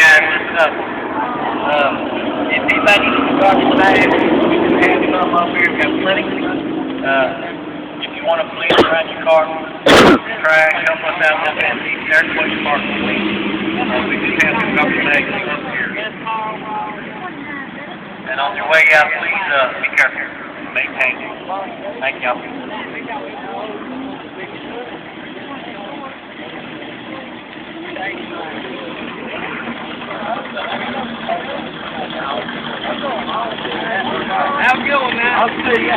guys, listen up. If anybody needs a garbage bag, we can have some up here. We've got plenty. If you want to please around your car, trash, help us out with that. There's what your car can clean. We just have some garbage bags up here. And on your way out, please be careful. Maintain it. Thank y'all. How's it going, man? I'll see ya.